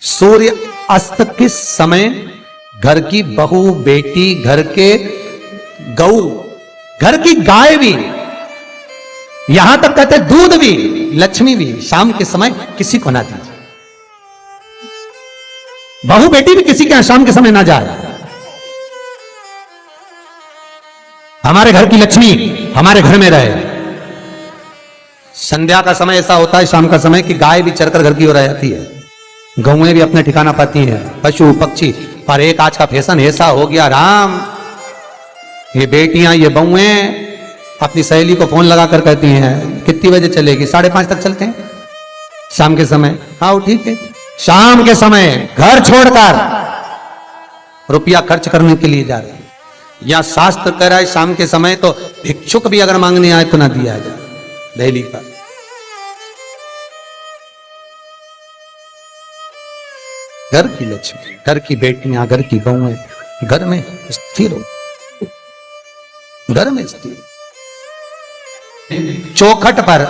सूर्य अस्त के समय घर की बहू बेटी, घर के गऊ, घर की गाय भी, यहां तक कहते दूध भी, लक्ष्मी भी शाम के समय किसी को ना दीजिए। बहू बेटी भी किसी के यहां शाम के समय ना जाए। हमारे घर की लक्ष्मी हमारे घर में रहे। संध्या का समय ऐसा होता है, शाम का समय, कि गाय भी चरकर घर की ओर आ जाती है, गौएं भी अपने ठिकाना पाती हैं, पशु पक्षी। पर एक आज का फैशन ऐसा हो गया राम, ये बेटियां ये बहुएं अपनी सहेली को फोन लगाकर कहती हैं कितनी बजे चलेगी, 5:30 तक चलते हैं शाम के समय। आओ ठीक है, शाम के समय घर छोड़कर रुपया खर्च करने के लिए जा रहे हैं। या शास्त्र कह रहा है शाम के समय तो भिक्षुक भी अगर मांगने आए तो ना दिया जाए। दहली पर घर की लक्ष्मी, घर की बेटियां, घर की बहुएं घर में स्थिर हो, घर में स्थिर। चौखट पर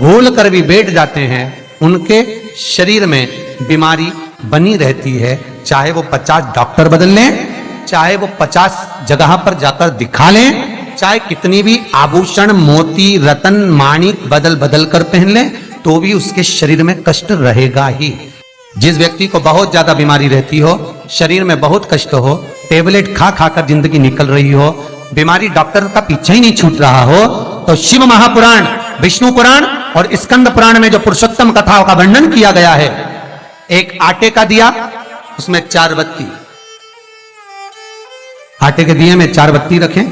भूल कर भी बैठ जाते हैं, उनके शरीर में बीमारी बनी रहती है। चाहे वो 50 डॉक्टर बदल लें, चाहे वो 50 जगह पर जाकर दिखा लें, चाहे कितनी भी आभूषण मोती रतन माणिक बदल बदल कर पहन लें, तो भी उसके शरीर में कष्ट रहेगा ही। जिस व्यक्ति को बहुत ज्यादा बीमारी रहती हो, शरीर में बहुत कष्ट हो, टेबलेट खा खा कर जिंदगी निकल रही हो, बीमारी डॉक्टर का पीछे ही नहीं छूट रहा हो, तो शिव महापुराण, विष्णु पुराण और स्कंद पुराण में जो पुरुषोत्तम कथाओं का वर्णन किया गया है, एक आटे का दिया, उसमें 4 बत्ती, आटे के दिए में 4 बत्ती रखें,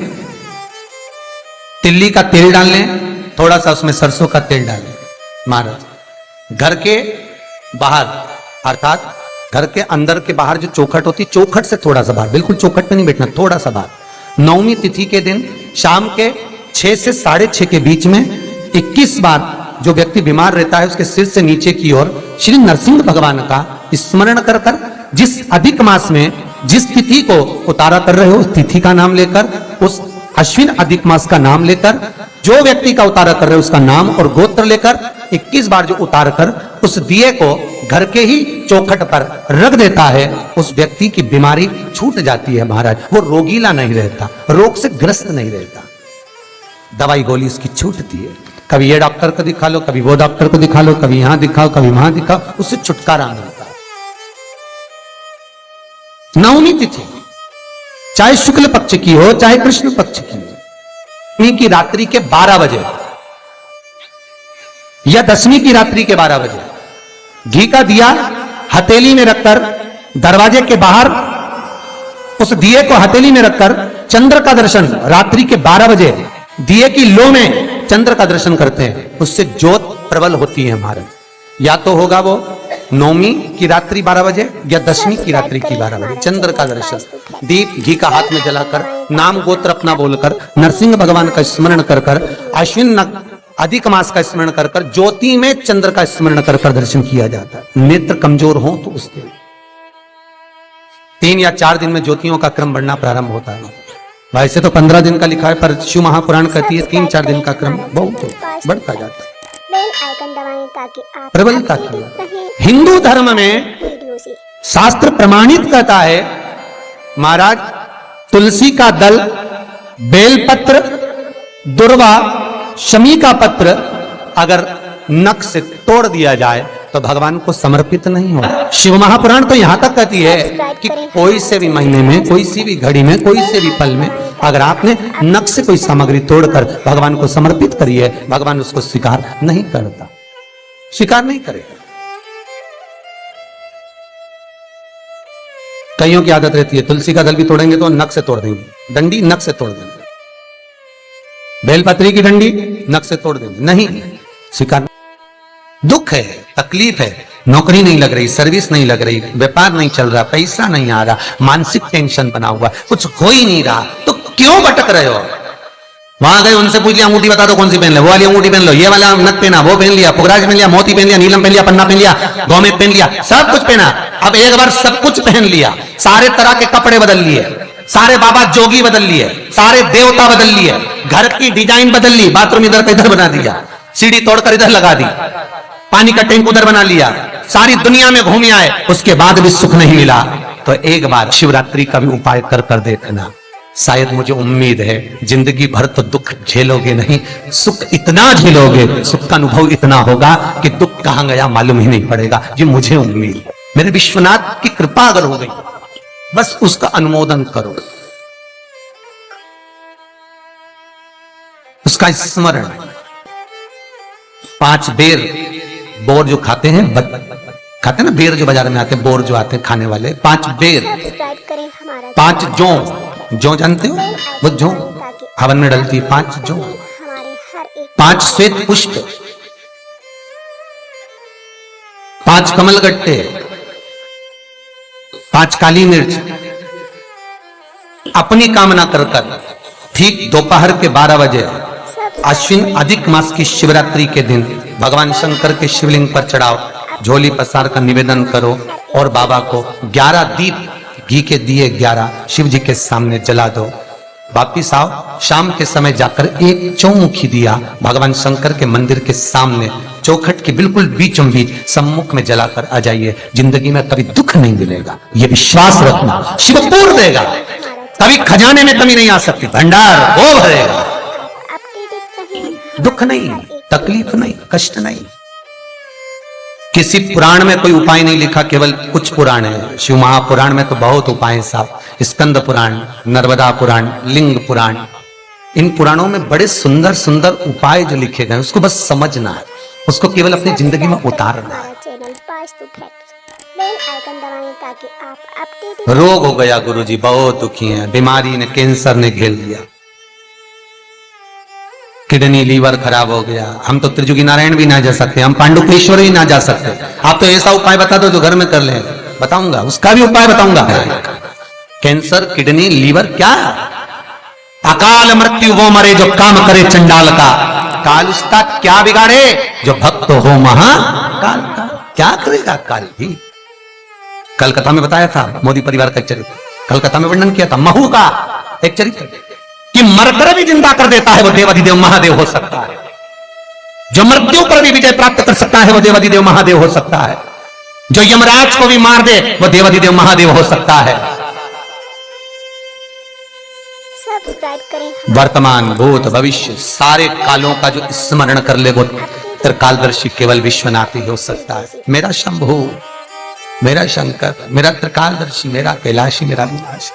तिल्ली का तेल डाल लें, थोड़ा सा उसमें सरसों का तेल डालें। महाराज घर के बाहर, अर्थात घर के अंदर के बाहर जो चौखट होती, चौखट से थोड़ा सा बाहर, बिल्कुल चौखट पे नहीं बैठना, थोड़ा सा बाहर, 9वीं तिथि के दिन शाम के 6 से 6:30 के बीच में 21 बार जो व्यक्ति बीमार रहता है उसके सिर से नीचे की ओर श्री नरसिंह भगवान का स्मरण कर कर, जिस अधिक मास में जिस तिथि को उतारा कर रहे हो उस तिथि का नाम लेकर, उस अश्विन अधिक मास का नाम लेकर, जो व्यक्ति का उतारा कर रहे हो उसका नाम और गोत्र लेकर 21 बार जो उतार कर उस दिए को घर के ही चौखट पर रख देता है, उस व्यक्ति की बीमारी छूट जाती है। महाराज वो रोगीला नहीं रहता, रोग से ग्रस्त नहीं रहता, दवाई गोली उसकी छूटती है। कभी ये डॉक्टर को दिखा लो, कभी वो डॉक्टर को दिखा लो, कभी यहां दिखाओ, कभी वहां दिखाओ, उससे छुटकारा मिलता है। 9वीं तिथि चाहे शुक्ल पक्ष की हो चाहे कृष्ण पक्ष की हो, दसवीं की रात्रि के 12 बजे या 10वीं की रात्रि के 12 बजे घी का दिया हथेली में रखकर दरवाजे के बाहर उस दिए को हथेली में रखकर चंद्र का दर्शन रात्रि के 12 बजे दिए की लो में चंद्र का दर्शन करते हैं, उससे ज्योत प्रबल होती है। महाराज या तो होगा वो 9वीं की रात्रि 12 बजे या 10वीं की रात्रि की 12 बजे चंद्र का दर्शन, दीप घी का हाथ में जलाकर, नाम गोत्र अपना बोलकर, नरसिंह भगवान का स्मरण कर कर, अश्विन अधिक मास का स्मरण कर कर, ज्योति में चंद्र का स्मरण कर कर दर्शन किया जाता है। नेत्र कमजोर हो तो उस दिन 3 या 4 दिन में ज्योतियों का क्रम बढ़ना प्रारंभ होता है। वैसे तो 15 दिन का लिखा है, पर शिव महापुराण कहती है 3-4 दिन का क्रम बहुत बढ़ता जाता है। प्रबलता की हिंदू धर्म में शास्त्र प्रमाणित कहता है, महाराज तुलसी का दल, बेलपत्र, दुर्वा, शमी का पत्र अगर नख से तोड़ दिया जाए तो भगवान को समर्पित नहीं हो। शिव महापुराण तो यहां तक कहती है कि कोई से भी महीने में, कोई सी भी घड़ी में, कोई से भी पल में अगर आपने नख से कोई सामग्री तोड़कर भगवान को समर्पित करी है, भगवान उसको स्वीकार नहीं करता, स्वीकार नहीं करेगा। कईयों की आदत रहती है तुलसी का दल भी तोड़ेंगे तो नख से तोड़ देंगे, डंडी नख से तोड़ देंगे, बेलपत्री की डंडी नख से तोड़ देंगे, नहीं स्वीकार। दुख है, तकलीफ है, नौकरी नहीं लग रही, सर्विस नहीं लग रही, व्यापार नहीं चल रहा, पैसा नहीं आ रहा, मानसिक टेंशन बना हुआ, कुछ हो ही नहीं रहा, तो क्यों भटक रहे हो? वहां गए उनसे पूछ लिया अंगूठी बता दो कौन सी पहन ले, वो वाली अंगूठी पहन लो, ये वाला नथ पहना, वो पहन लिया, पुगराज पहन लिया, मोती पहन लिया, नीलम पहन लिया, पन्ना पहन लिया, गौमेद पहन लिया, सब कुछ पहना। अब एक बार सब कुछ पहन लिया, सारे तरह के कपड़े बदल लिए, सारे बाबा जोगी बदल लिए, सारे देवता बदल लिए, घर की डिजाइन बदल ली, बाथरूम इधर का इधर बना दिया, सीढ़ी तोड़कर इधर लगा दी, पानी का टैंक उधर बना लिया, सारी दुनिया में घूम आए, उसके बाद भी सुख नहीं मिला, तो एक बार शिवरात्रि का भी उपाय कर कर देखना। शायद मुझे उम्मीद है जिंदगी भर तो दुख झेलोगे नहीं, सुख इतना झेलोगे, सुख का अनुभव इतना होगा कि दुख कहां गया मालूम ही नहीं पड़ेगा। ये मुझे उम्मीद है, मेरे विश्वनाथ की कृपा अगर हो गई, बस उसका अनुमोदन करो, उसका स्मरण। 5 बेर बोर जो खाते हैं, खाते हैं ना बेर, जो बाजार में आते हैं, बोर जो आते हैं खाने वाले, 5 बेर, 5 जौ जानते हो, वो जौ हवन में डलती है, 5 जौ, 5 श्वेत पुष्प, 5 कमलगट्टे, 5 काली मिर्च, अपनी कामना कर कर ठीक दोपहर के 12 बजे अश्विन अधिक मास की शिवरात्रि के दिन भगवान शंकर के शिवलिंग पर चढ़ाओ, झोली पसार का निवेदन करो और बाबा को 11 दीप घी के दिए 11 शिव जी के सामने जला दो। वापिस आओ, शाम के समय जाकर एक चौमुखी दिया भगवान शंकर के मंदिर के सामने चौखट के बिल्कुल बीचों बीच सम्मुख में जलाकर आ जाइए। जिंदगी में कभी दुख नहीं मिलेगा, ये विश्वास रखना, शिव पूर्ण देगा, कभी खजाने में कमी नहीं आ सकती, भंडार वो भरेगा। दुख नहीं, तकलीफ नहीं, कष्ट नहीं। किसी पुराण में कोई उपाय नहीं लिखा, केवल कुछ पुराण है। शिव महापुराण में तो बहुत उपाय हैं साहब, स्कंद पुराण, नर्मदा पुराण, लिंग पुराण, इन पुराणों में बड़े सुंदर सुंदर उपाय जो लिखे गए, उसको बस समझना है, उसको केवल अपनी जिंदगी में उतारना है। रोग हो गया गुरुजी, बहुत दुखी हैं, बीमारी ने, कैंसर ने घेर लिया, किडनी लीवर खराब हो गया, हम तो त्रिजुगी नारायण भी ना जा सकते, हम पांडुकेश्वर भी ना जा सकते। आप तो ऐसा उपाय बता दो जो घर में कर ले, बताऊंगा, उसका भी उपाय बताऊंगा। कैंसर, किडनी, लीवर, क्या अकाल मृत्यु वो मरे जो काम करे चंडाल का, काल उसका क्या बिगाड़े जो भक्त हो महाकाल का। क्या करेगा काल भी। कलकत्ता में बताया था मोदी परिवार का एक चरित्र, कलकत्ता में वर्णन किया था महू का एक चरित्र, कि मरकर भी जिंदा कर देता है वो देवाधिदेव महादेव हो सकता है, जो मृत्यु पर भी विजय प्राप्त कर सकता है वो देवाधिदेव महादेव हो सकता है, जो यमराज को भी मार दे वो देवाधिदेव महादेव हो सकता है। सब्सक्राइब करें। वर्तमान, भूत, भविष्य सारे कालों का जो स्मरण कर ले वो त्रिकालदर्शी केवल विश्वनाथ ही हो सकता है। मेरा शंभु, मेरा शंकर, मेरा त्रिकालदर्शी, मेरा कैलाशी, मेरा विनाशी,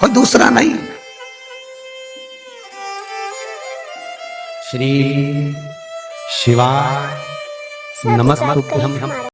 और दूसरा नहीं। श्री शिवाय नमस्तुभ्यं।